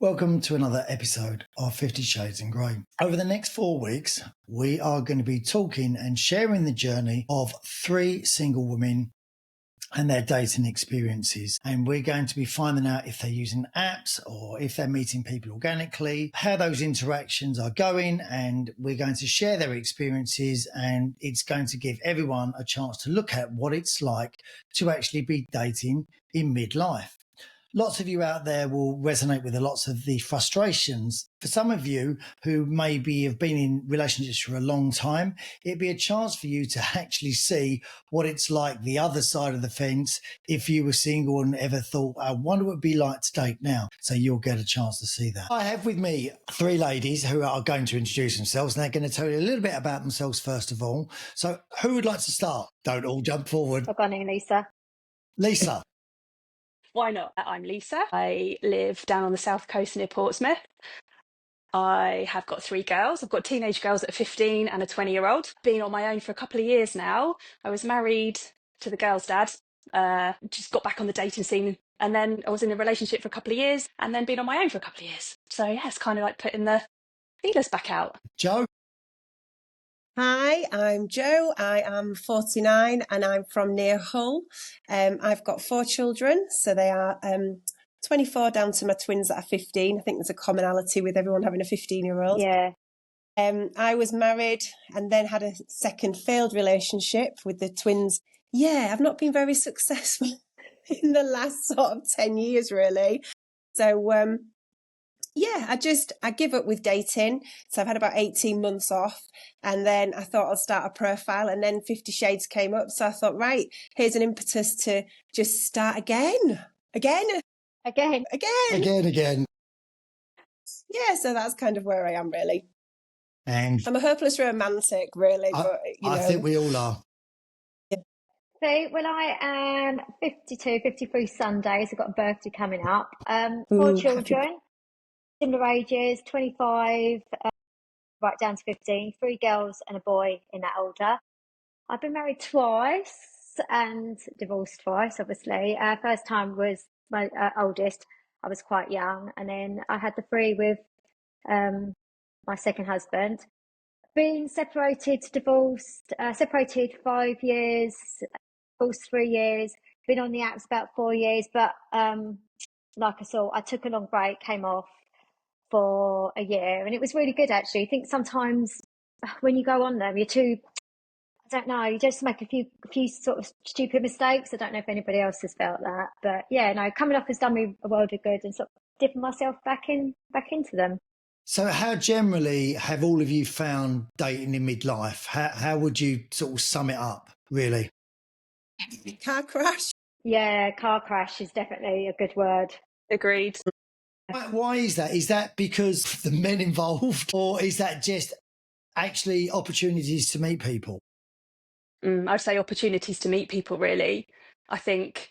Welcome to another episode of 50 Shades in Grey. Over the next 4 weeks, we are going to be talking and sharing the journey of 3 single women and their dating experiences. And we're going to be finding out if they're using apps or if they're meeting people organically, how those interactions are going, and we're going to share their experiences, and it's going to give everyone a chance to look at what it's like to actually be dating in midlife. Lots of you out there will resonate with lots of the frustrations. For some of you who maybe have been in relationships for a long time, it'd be a chance for you to actually see what it's like the other side of the fence if you were single and ever thought, I wonder what it'd be like to date now. So you'll get a chance to see that. I have with me 3 ladies who are going to introduce themselves, and they're going to tell you a little bit about themselves first of all. So who would like to start? Don't all jump forward. I've gone in, Lisa. Lisa. Why not? I'm Lisa. I live down on the south coast near Portsmouth. I have got 3 girls. I've got teenage girls that are 15 and a 20-year-old. Been on my own for a couple of years now. I was married to the girl's dad, just got back on the dating scene. And then I was in a relationship for a couple of years and then been on my own for a couple of years. So yeah, it's kind of like putting the feelers back out. Jo. Hi, I'm Jo. I am 49 and I'm from near Hull. I've got 4 children, so they are 24 down to my twins that are 15. I think there's a commonality with everyone having a 15-year-old. Yeah. I was married and then had a second failed relationship with the twins. Yeah, I've not been very successful in the last sort of 10 years, really. So, yeah, I give up with dating. So I've had about 18 months off, and then I thought I'll start a profile, and then 50 Shades came up. So I thought, right, here's an impetus to just start again. Again. Yeah, so that's kind of where I am, really. And I'm a hopeless romantic, really. I think we all are. So, well, I am 52, 53 Sundays. I've got a birthday coming up. 4 children, similar ages, 25, right down to 15, 3 girls and a boy in that order. I've been married twice and divorced twice, obviously. First time was my oldest. I was quite young. And then I had the 3 with my second husband. Been separated, divorced, separated 5 years, divorced 3 years, been on the apps about 4 years. But like I took a long break, came off for a year, and it was really good, actually. I think sometimes when you go on them, you're too, I don't know, you just make a few sort of stupid mistakes. I don't know if anybody else has felt that, but yeah, no, coming off has done me a world of good and sort of dipping myself back into them. So how generally have all of you found dating in midlife? How would you sort of sum it up, really? Car crash. Yeah, car crash is definitely a good word. Agreed. Why is that? Is that because of the men involved, or is that just actually opportunities to meet people? I'd say opportunities to meet people, really. I think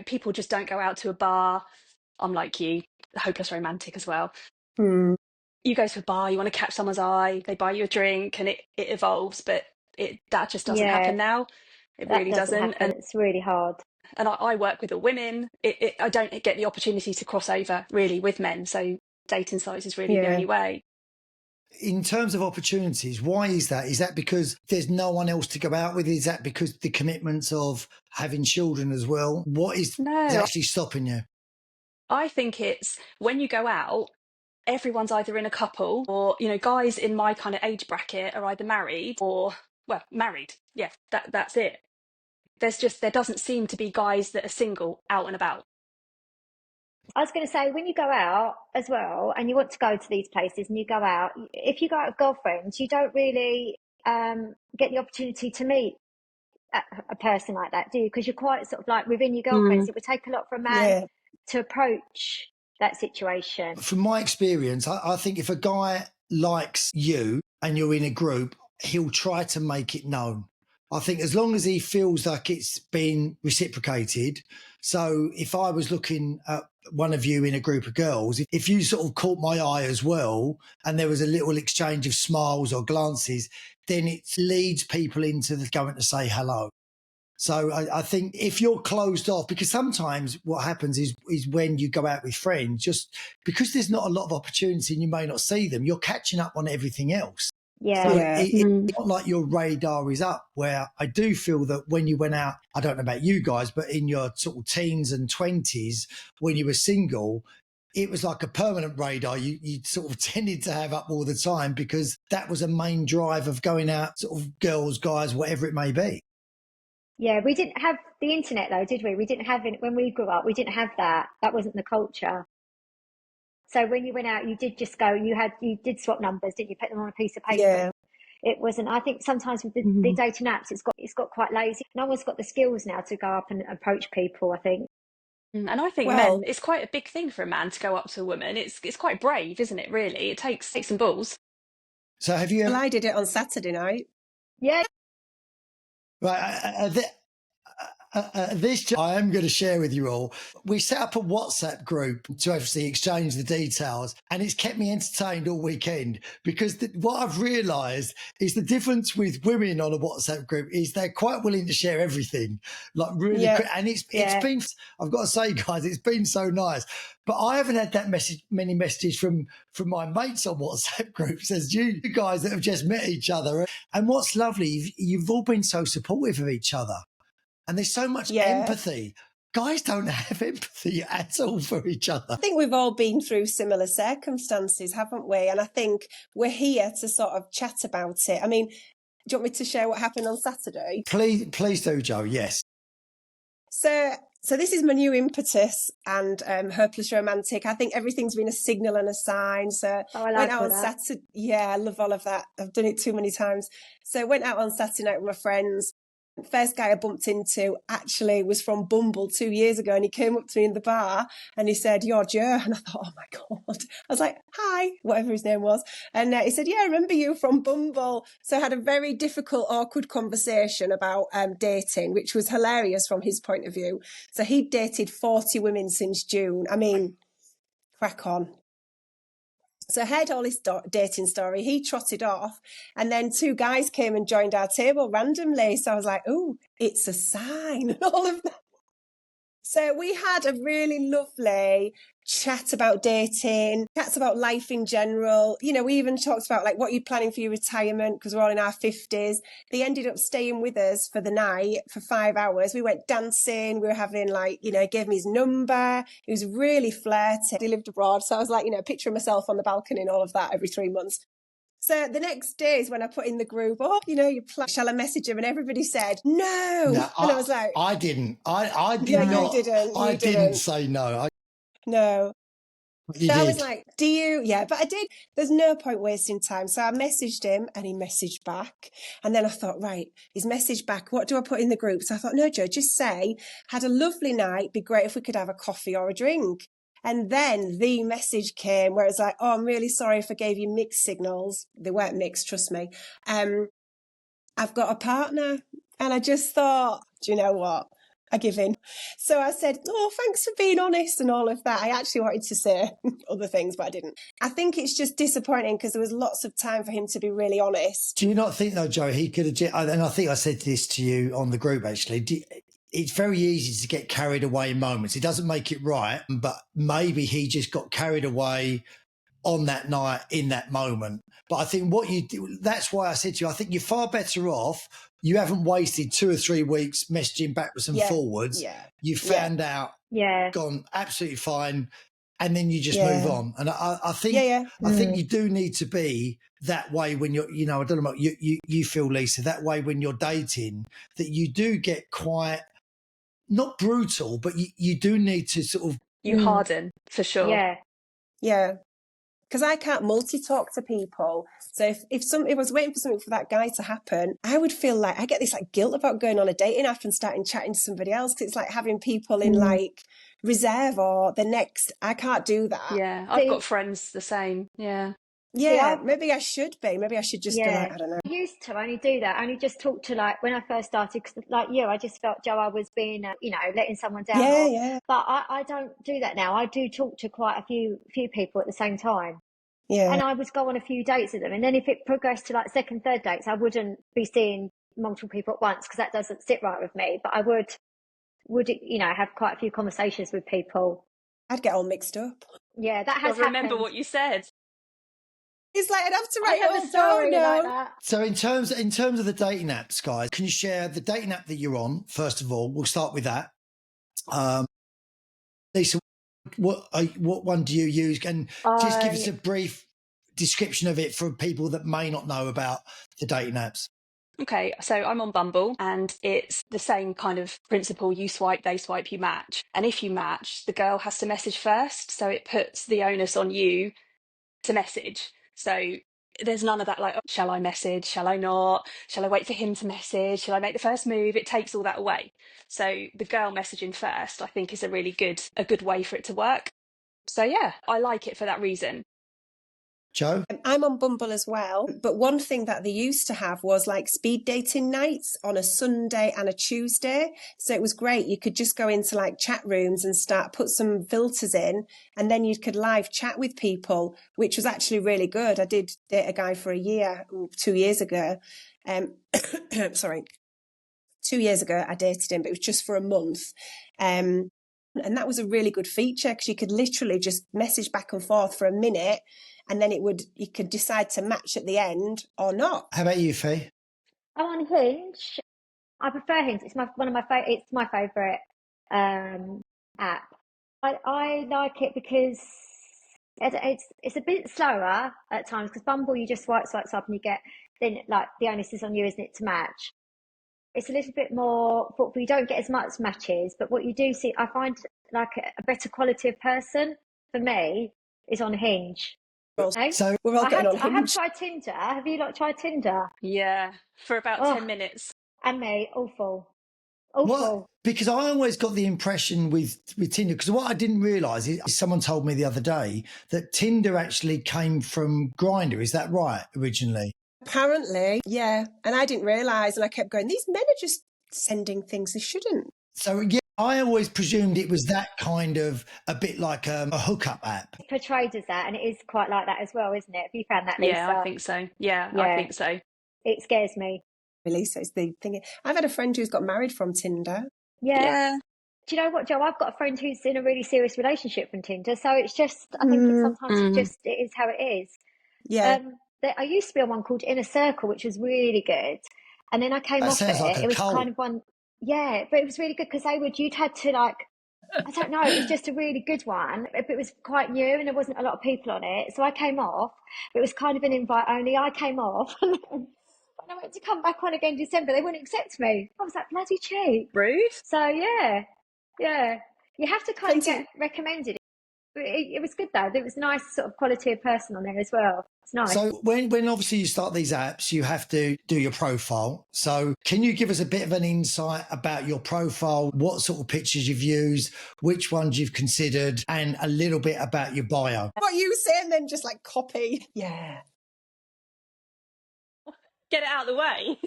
people just don't go out to a bar. I'm like you, a hopeless romantic as well. You go to a bar, you want to catch someone's eye, they buy you a drink, and it evolves, but that just doesn't happen now. It really doesn't. And it's really hard. And I work with the women. I don't get the opportunity to cross over really with men. So dating sites is really the only way. In terms of opportunities, why is that? Is that because there's no one else to go out with? Is that because the commitments of having children as well? What is actually stopping you? I think it's when you go out, everyone's either in a couple or, guys in my kind of age bracket are either married or, well, married. Yeah, that's it. There doesn't seem to be guys that are single out and about. I was going to say, when you go out as well, and you want to go to these places and you go out, if you go out with girlfriends, you don't really get the opportunity to meet a person like that, do you? Because you're quite sort of like within your girlfriends. It would take a lot for a man to approach that situation. From my experience, I think if a guy likes you and you're in a group, he'll try to make it known. I think as long as he feels like it's been reciprocated. So if I was looking at one of you in a group of girls, if you sort of caught my eye as well, and there was a little exchange of smiles or glances, then it leads people into going to say hello. So I think if you're closed off, because sometimes what happens is when you go out with friends, just because there's not a lot of opportunity and you may not see them, you're catching up on everything else. Yeah. So Yeah. it's not like your radar is up, where I do feel that when you went out, I don't know about you guys, but in your sort of teens and 20s, when you were single, it was like a permanent radar you sort of tended to have up all the time, because that was a main drive of going out, sort of girls, guys, whatever it may be. Yeah, we didn't have the internet though, did we? We didn't have it when we grew up. We didn't have that. That wasn't the culture. So when you went out, you did just go. You did swap numbers, didn't you? Put them on a piece of paper. Yeah. It wasn't. I think sometimes with the dating apps, it's got quite lazy. No one's got the skills now to go up and approach people, I think. And I think Well, men, it's quite a big thing for a man to go up to a woman. It's quite brave, isn't it? Really, it takes some balls. So have you well, ever? I did it on Saturday night. Yeah. Right, this I am going to share with you all. We set up a WhatsApp group to obviously exchange the details, and it's kept me entertained all weekend, because what I've realised is the difference with women on a WhatsApp group is they're quite willing to share everything, like really Yeah. quick. And it's been, I've got to say, guys, it's been so nice. But I haven't had that many messages from my mates on WhatsApp groups as you guys that have just met each other. And what's lovely, you've all been so supportive of each other. And there's so much empathy. Guys don't have empathy at all for each other. I think we've all been through similar circumstances, haven't we? And I think we're here to sort of chat about it. I mean, do you want me to share what happened on Saturday? Please do, Joe. Yes. So this is my new impetus and hopeless romantic. I think everything's been a signal and a sign. So I went out all on that. Saturday. Yeah, I love all of that. I've done it too many times. So went out on Saturday night with my friends. First guy I bumped into actually was from Bumble 2 years ago, and he came up to me in the bar and he said, "You're Joe." And I thought, oh my God. I was like, "Hi," whatever his name was. And he said, "Yeah, I remember you from Bumble." So I had a very difficult, awkward conversation about dating, which was hilarious from his point of view. So he'd dated 40 women since June. I mean, crack on. So I heard all his dating story. He trotted off, and then two guys came and joined our table randomly. So I was like, "Oh, it's a sign," and all of that. So we had a really lovely chat about dating, chats about life in general. You know, we even talked about like what you're planning for your retirement, because we're all in our 50s. They ended up staying with us for the night for 5 hours. We went dancing. We were having like, you know, he gave me his number. He was really flirty. He lived abroad. So I was like, you know, picturing myself on the balcony and all of that every 3 months. So the next day is when I put in the group, "Oh, you know, you shall I message him?" And everybody said, "No." And I was like, I didn't. I did "No, not. you didn't. I You didn't say no. No." You So I did. was like, "Do you?" Yeah, but I did. There's no point wasting time. So I messaged him and he messaged back. And then I thought, right, he's messaged back. What do I put in the group? So I thought, no, Joe, just say, "Had a lovely night. Be great if we could have a coffee or a drink." And then the message came where it's like, "Oh, I'm really sorry if I gave you mixed signals." They weren't mixed, trust me. "I've got a partner." And I just thought, do you know what? I give in. So I said, "Oh, thanks for being honest," and all of that. I actually wanted to say other things, but I didn't. I think it's just disappointing because there was lots of time for him to be really honest. Do you not think, though, Joe, he could have, and I think I said this to you on the group, actually, it's very easy to get carried away in moments. It doesn't make it right, but maybe he just got carried away on that night in that moment. But I think what you do, that's why I said to you, I think you're far better off. You haven't wasted 2 or 3 weeks messaging backwards and forwards. Yeah. You found out, gone absolutely fine, and then you just move on. And I think I think you do need to be that way when you're, you know, I don't know what you feel, Lisa, that way when you're dating, that you do get quite, not brutal, but you do need to sort of... You harden, for sure. Yeah. Because I can't multi-talk to people. So if I was waiting for something for that guy to happen, I would feel like I get this like guilt about going on a dating app and starting chatting to somebody else, because it's like having people in like reserve or the next. I can't do that. Yeah, I've got friends the same. Yeah. Yeah, maybe I should be. Maybe I should just be like, I don't know. I used to only do that. I only just talk to, like, when I first started, cause like you, I just felt, Joe, I was being, you know, letting someone down. But I don't do that now. I do talk to quite a few people at the same time. Yeah. And I would go on a few dates with them. And then if it progressed to like second, third dates, I wouldn't be seeing multiple people at once, because that doesn't sit right with me. But I would, have quite a few conversations with people. I'd get all mixed up. Yeah, that has I remember happened. what you said. It's like I'd have to I write have it a all story down like now. that. So in terms of the dating apps, guys, can you share the dating app that you're on? First of all, we'll start with that. Lisa, what one do you use? And just give us a brief description of it for people that may not know about the dating apps. Okay, so I'm on Bumble, and it's the same kind of principle. You swipe, they swipe, you match. And if you match, the girl has to message first. So it puts the onus on you to message. So there's none of that like, oh, shall I message? Shall I not? Shall I wait for him to message? Shall I make the first move? It takes all that away. So the girl messaging first, I think, is a good way for it to work. So yeah, I like it for that reason. Joe? I'm on Bumble as well, but one thing that they used to have was like speed dating nights on a Sunday and a Tuesday. So it was great. You could just go into like chat rooms and put some filters in, and then you could live chat with people, which was actually really good. I did date a guy for a year, 2 years ago. Sorry. 2 years ago, I dated him, but it was just for a month. And that was a really good feature, because you could literally just message back and forth for a minute, and then you could decide to match at the end or not. How about you, Fee? I'm on Hinge. I prefer Hinge. It's my favourite app. I like it because it's a bit slower at times, because Bumble, you just swipe up and you get, then like the onus is on you, isn't it, to match. It's a little bit more thoughtful. You don't get as much matches, but what you do see, I find like a better quality of person for me is on Hinge. So we're all getting on Hinge. I have tried Tinder. Have you lot tried Tinder? Yeah, for about 10 minutes. And me, awful. What? Because I always got the impression with Tinder, because what I didn't realise is someone told me the other day that Tinder actually came from Grindr. Is that right, originally? Apparently, yeah. And I didn't realise, and I kept going, these men are just sending things they shouldn't. So, yeah, I always presumed it was that kind of, a bit like a hookup app. It's portrayed as that, and it is quite like that as well, isn't it? Have you found that, Lisa? Yeah, I think so. Yeah, I think so. It scares me. Lisa, it's the thing. I've had a friend who's got married from Tinder. Yeah. Do you know what, Joe? I've got a friend who's in a really serious relationship from Tinder. So it's just, I think it is how it is. Yeah. I used to be on one called Inner Circle, which was really good. And then I came off it. Like it was kind of one, but it was really good, because you'd had to like, I don't know, it was just a really good one. But it was quite new and there wasn't a lot of people on it. So I came off. It was kind of an invite only. I came off. And then when I went to come back on again in December, they wouldn't accept me. I was like, bloody cheap. Rude. So yeah. You have to kind of get recommended. It was good though. There was a nice sort of quality of person on there as well. It's nice. So when obviously you start these apps, you have to do your profile. So can you give us a bit of an insight about your profile, what sort of pictures you've used, which ones you've considered, and a little bit about your bio? What you say, and then just like copy. Yeah. Get it out of the way.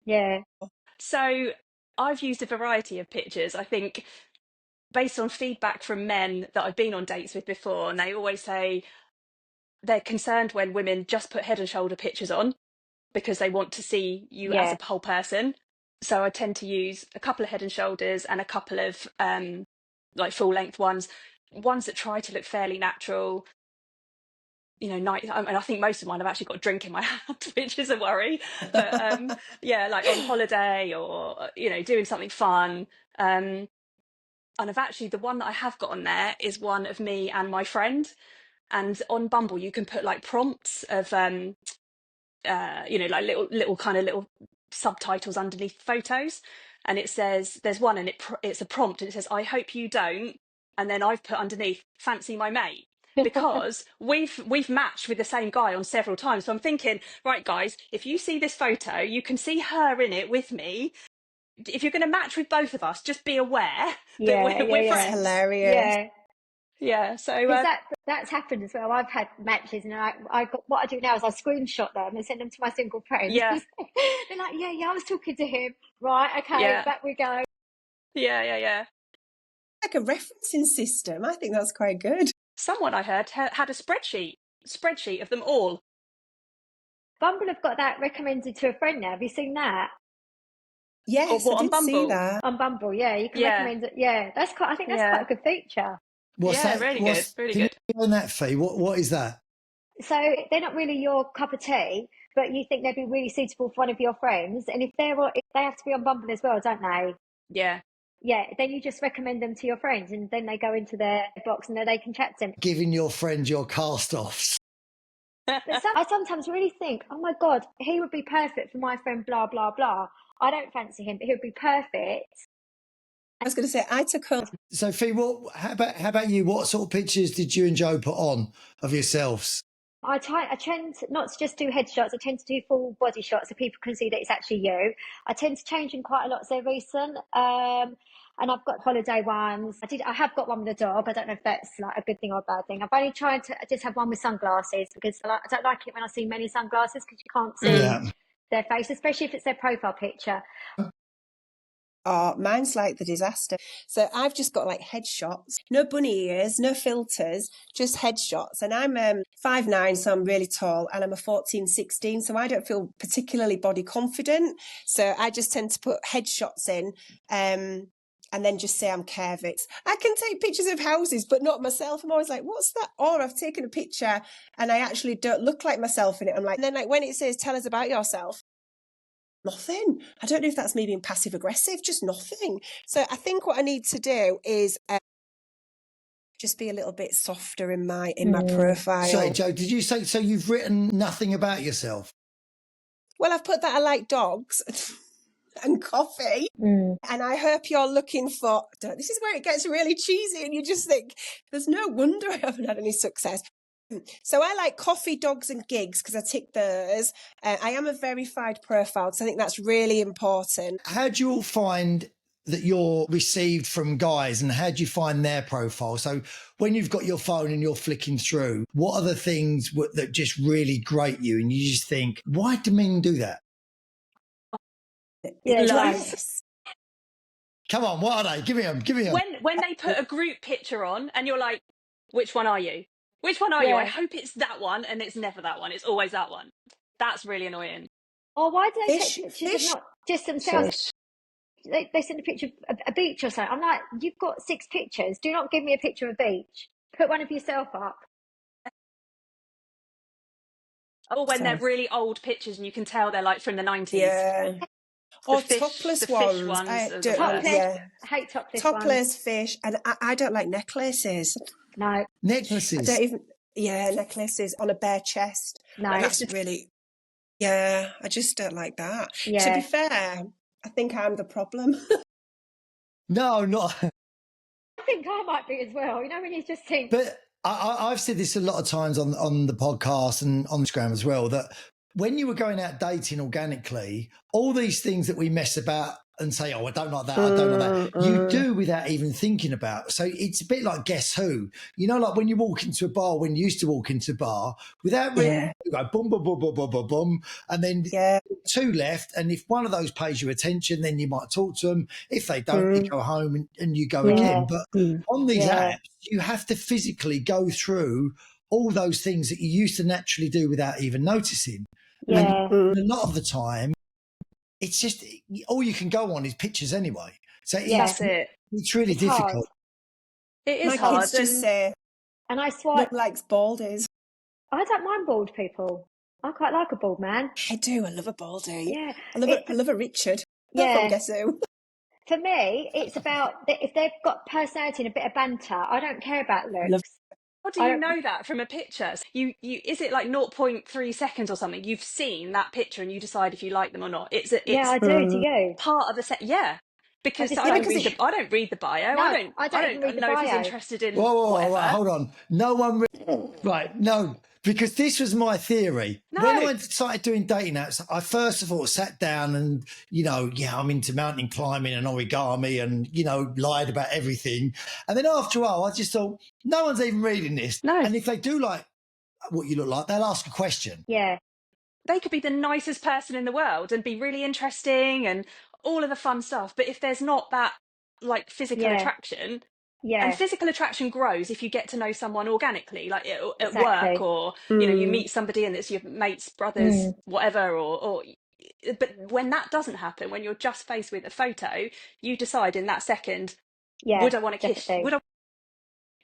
Yeah. So I've used a variety of pictures. I think based on feedback from men that I've been on dates with before, and they always say they're concerned when women just put head and shoulder pictures on because they want to see you as a whole person. So I tend to use a couple of head and shoulders and a couple of like full length ones that try to look fairly natural. And I think most of mine I've actually got a drink in my hand, which is a worry. But like on holiday or doing something fun. And I've actually, the one that I have got on there is one of me and my friend. And on Bumble, you can put like prompts of, like little subtitles underneath photos. And it says, there's one and it's a prompt and it says, I hope you don't. And then I've put underneath, fancy my mate. Because we've matched with the same guy on several times. So I'm thinking, right, guys, if you see this photo, you can see her in it with me. If you're going to match with both of us, just be aware that we're friends. It's hilarious. Yeah. So that's happened as well. I've had matches, and what I do now is I screenshot them and send them to my single friends. Yeah. They're like, yeah, I was talking to him. Right, okay, back we go. Yeah. Like a referencing system. I think that's quite good. Someone I heard had a spreadsheet of them all. Bumble have got that recommended to a friend now. Have you seen that? Yes, what, I on did see Bumble? that. On Bumble, yeah, you can Yeah. recommend it. Yeah, that's quite. I think that's Yeah. quite a good feature. What's Yeah, that? really good, really Can good. you explain that, Fee? What is that? So they're not really your cup of tea, but you think they'd be really suitable for one of your friends. And if they have to be on Bumble as well, don't they? Yeah. Yeah, then you just recommend them to your friends, and then they go into their box and then they can chat to them. Giving your friend your cast-offs. But I sometimes really think, oh my God, he would be perfect for my friend, blah, blah, blah. I don't fancy him, but he would be perfect. I was going to say, I took home. So, Fee, how about you? What sort of pictures did you and Joe put on of yourselves? I tend not to just do headshots. I tend to do full body shots so people can see that it's actually you. I tend to change them quite a lot so recent. And I've got holiday ones. I have got one with a dog. I don't know if that's like a good thing or a bad thing. I've only tried to just have one with sunglasses because I don't like it when I see many sunglasses because you can't see their face, especially if it's their profile picture. Oh, mine's like the disaster. So I've just got like headshots, no bunny ears, no filters, just headshots. And I'm 5'9", so I'm really tall, and I'm a 14-16, so I don't feel particularly body confident. So I just tend to put headshots in and then just say I'm Kervix. I can take pictures of houses, but not myself. I'm always like, what's that? Or I've taken a picture and I actually don't look like myself in it. I'm like, and then like when it says, tell us about yourself, nothing. I don't know if that's me being passive aggressive, just nothing. So I think what I need to do is just be a little bit softer in my profile. Sorry, Joe, did you say so you've written nothing about yourself? Well, I've put that I like dogs and coffee. And I hope you're looking for, this is where it gets really cheesy and you just think, there's no wonder I haven't had any success. So I like coffee, dogs and gigs because I tick those. I am a verified profile, so I think that's really important. How do you all find that you're received from guys, and how do you find their profile? So when you've got your phone and you're flicking through, what are the things that just really grate you and you just think, why do men do that? Yeah, Loads. Come on, what are they? Give me them. When they put a group picture on and you're like, which one are you? Which one are you? I hope it's that one, and it's never that one. It's always that one. That's really annoying. Or why do they Fish, take pictures of not just themselves? They send a picture of a beach or something. I'm like, you've got 6 pictures. Do not give me a picture of a beach. Put one of yourself up. Or when they're really old pictures and you can tell they're like from the 90s. Yeah. Or fish, topless the ones. fish ones I are the don't, worst. yeah. I hate topless Topless fish, and I don't like necklaces. No. Necklaces. I don't even, necklaces on a bare chest. No. That's really, I just don't like that. Yeah. To be fair, I think I'm the problem. No, not. I think I might be as well. You know, when you just think. But I've said this a lot of times on the podcast and on Instagram as well, that when you were going out dating organically, all these things that we mess about and say, oh, I don't like that, I don't like that, you do without even thinking about. So it's a bit like Guess Who. You know, like when you walk into a bar, when you used to walk into a bar, without really, you go boom, boom, boom, boom, boom, boom, boom, and then 2 left. And if one of those pays you attention, then you might talk to them. If they don't, you go home and you go again. But on these apps, you have to physically go through all those things that you used to naturally do without even noticing. Yeah. And a lot of the time, it's just all you can go on is pictures anyway. So That's it. It's really difficult. Hard. It is My hard. kids just say, and I no swipe. one likes baldies. I don't mind bald people. I quite like a bald man. I do. I love a baldy. Yeah. I love a Richard. Yeah. From Guess Who. For me, it's about if they've got personality and a bit of banter. I don't care about looks. How do you know that from a picture? You is it like 0.3 seconds or something? You've seen that picture and you decide if you like them or not. It's I do to you. part of the set. Yeah, because I don't read the bio. No, I don't even read the know bio. if he's interested in Whoa, whatever. hold on. No one. Right, no. Because this was my theory. No. When I started doing dating apps, I first of all sat down and, I'm into mountain climbing and origami and, lied about everything. And then after a while, I just thought, no one's even reading this. No. And if they do like what you look like, they'll ask a question. Yeah. They could be the nicest person in the world and be really interesting and all of the fun stuff. But if there's not that like physical attraction, and physical attraction grows if you get to know someone organically, like at work, or you meet somebody and it's your mate's brother's whatever, or but when that doesn't happen, when you're just faced with a photo, you decide in that second, Yeah, would I want to kiss? definitely. Would I?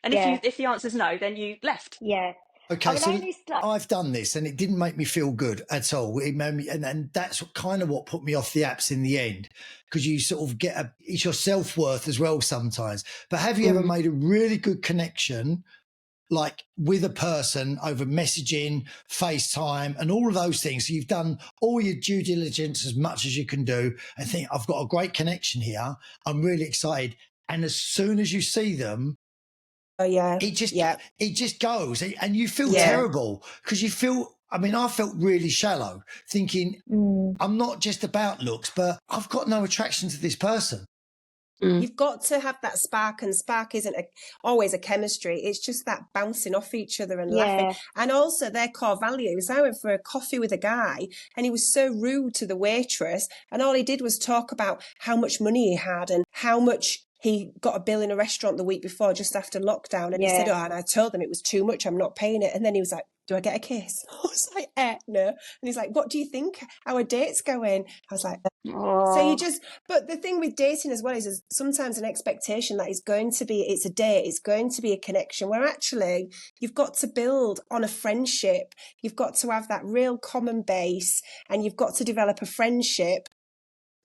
And Yeah, if the answer's no, then you left. yeah. I Okay, will so only like, I've done this and it didn't make me feel good at all. It made me, and that's kind of what put me off the apps in the end, because you sort of it's your self worth as well sometimes. But have you ever made a really good connection, like with a person over messaging, FaceTime, and all of those things? So you've done all your due diligence as much as you can do and think, I've got a great connection here. I'm really excited. And as soon as you see them, Oh yeah. it just goes, and you feel Yeah. terrible because you feel. I mean, I felt really shallow, thinking I'm not just about looks, but I've got no attraction to this person. You've got to have that spark, and spark isn't always a chemistry. It's just that bouncing off each other and laughing. And also their core values. I went for a coffee with a guy and he was so rude to the waitress, and all he did was talk about how much money he had and how much he got a bill in a restaurant the week before, just after lockdown. And he said, and I told them it was too much, I'm not paying it. And then he was like, do I get a kiss? I was like, no. And he's like, what do you think our date's going? I was like, so you just, but the thing with dating as well is sometimes an expectation that is going to be, it's a date, it's going to be a connection, where actually you've got to build on a friendship. You've got to have that real common base, and you've got to develop a friendship.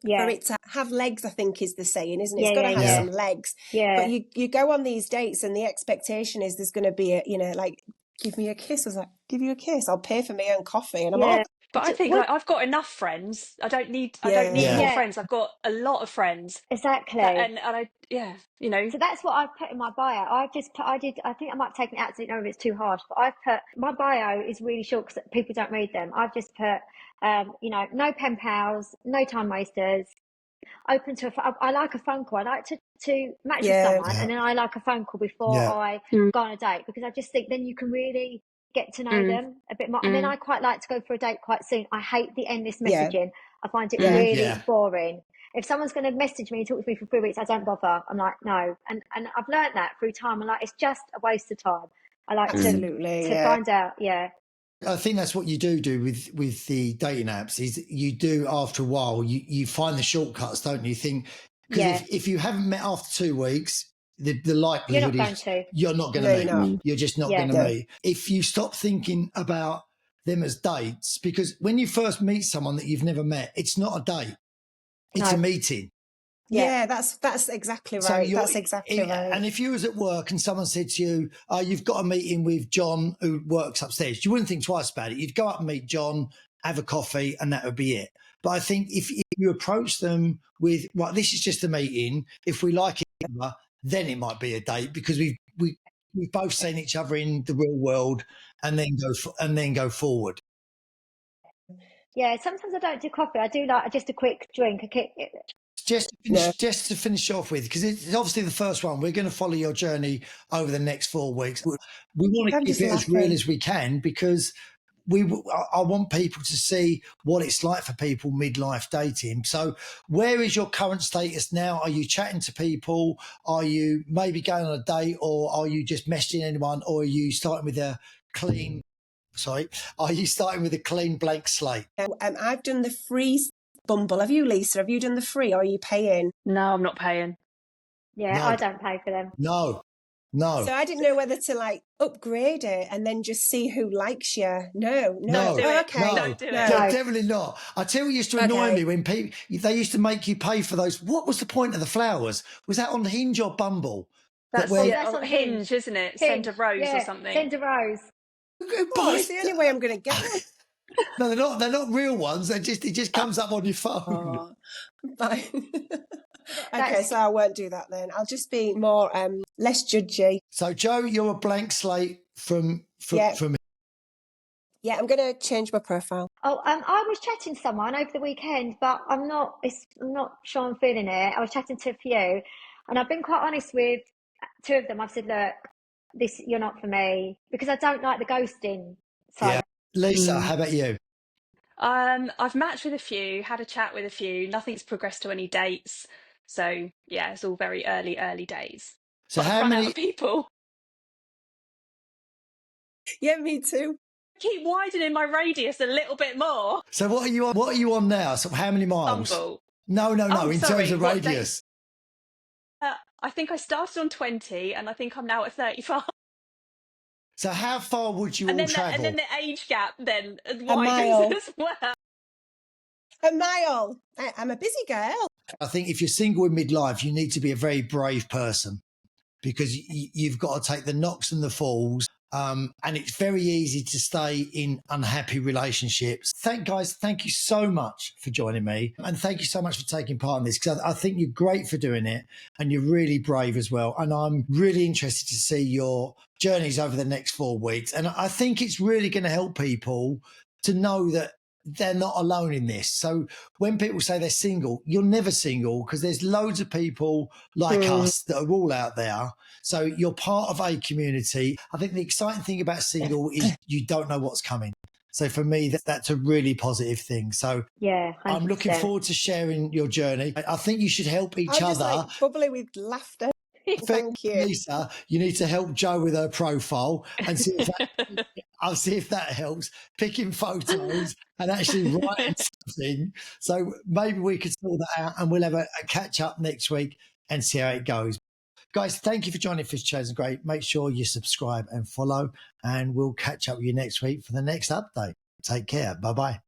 For it to have legs, I think is the saying, isn't it? It's got to have some legs. But you go on these dates and the expectation is there's going to be like, give me a kiss. I was like, give you a kiss? I'll pay for my own coffee. And I'm all... But I think like I've got enough friends. I don't need more friends. I've got a lot of friends. Exactly. And I you know. So that's what I've put in my bio. I think I might have taken it out, so I don't know if it's too harsh, but I've put, my bio is really short because people don't read them. I've just put, no pen pals, no time wasters, open to I like a phone call. I like to match with someone, and then I like a phone call before I go on a date, because I just think then you can really get to know them a bit more. And then I quite like to go for a date quite soon. I hate the endless messaging. I find it really boring. If someone's going to message me and talk to me for 3 weeks, I don't bother. I'm like, no. And I've learned that through time. I'm like, it's just a waste of time. I like to find out. I think that's what you do with the dating apps, is you do, after a while, you find the shortcuts, don't you? Think, because if you haven't met after 2 weeks, the likelihood is you're not going to meet. You're just not going to meet. If you stop thinking about them as dates, because when you first meet someone that you've never met, it's not a date, it's a meeting. Yeah, that's exactly right. That's exactly right. And if you was at work and someone said to you, you've got a meeting with John who works upstairs, you wouldn't think twice about it. You'd go up and meet John, have a coffee, and that would be it. But I think if you approach them with, right, this is just a meeting, if we like each other, then it might be a date, because we've both seen each other in the real world, and then go forward. Yeah, sometimes I don't do coffee. I do like just a quick drink. Just to finish off with, because it's obviously the first one, we're going to follow your journey over the next 4 weeks. We want to keep it as real as we can, because I want people to see what it's like for people midlife dating. So where is your current status now? Are you chatting to people? Are you maybe going on a date, or are you just messaging anyone, or are you starting with a clean blank slate? I've done the free Bumble. Have you, Lisa? Have you done the free, or are you paying? No, I'm not paying. Yeah, no. I don't pay for them. No. So I didn't know whether to like upgrade it and then just see who likes you. No. Don't do it. Okay. Don't do it. No, definitely not. I tell you, it used to annoy me when they used to make you pay for those. What was the point of the flowers? Was that on Hinge or Bumble? That's on Hinge, isn't it? Send a rose or something. Send a rose. It's the only way I'm going to get it. No, they're not real ones. It just comes up on your phone. Fine. Okay, so I won't do that then. I'll just be more less judgy. So Jo, you're a blank slate from me. Yeah, I'm going to change my profile. Oh, I was chatting to someone over the weekend, but I'm not sure I'm feeling it. I was chatting to a few, and I've been quite honest with 2 of them. I've said, look, you're not for me, because I don't like the ghosting side. Yeah. Lisa, how about you? I've matched with a few, had a chat with a few. Nothing's progressed to any dates. So yeah, it's all very early days. So but how I've run many out of people? Yeah, me too. keep widening my radius a little bit more. So what are you on? What are you on now? So how many miles? Bumble. No. Oh, In sorry, terms of what day- radius. I think I started on 20 and I think I'm now at 35. So how far would you And all then travel? the age gap then mile. widens as well. A mile. I'm a busy girl. I think if you're single in midlife, you need to be a very brave person because you've got to take the knocks and the falls. And it's very easy to stay in unhappy relationships. Thank you so much for joining me. And thank you so much for taking part in this because I think you're great for doing it and you're really brave as well. And I'm really interested to see your journeys over the next 4 weeks. And I think it's really going to help people to know that they're not alone in this. So when people say they're single, you're never single because there's loads of people like us that are all out there. So you're part of a community. I think the exciting thing about single is you don't know what's coming. So for me, that's a really positive thing. So Yeah, 100%. I'm looking forward to sharing your journey. I think you should help each I'm other. just like bubbly with laughter. Thank you. Lisa, you need to help Jo with her profile and see if I'll see if that helps. Picking photos and actually writing something. So maybe we could sort that out and we'll have a catch up next week and see how it goes. Guys, thank you for joining Fish Chosen Great. Make sure you subscribe and follow, and we'll catch up with you next week for the next update. Take care. Bye-bye.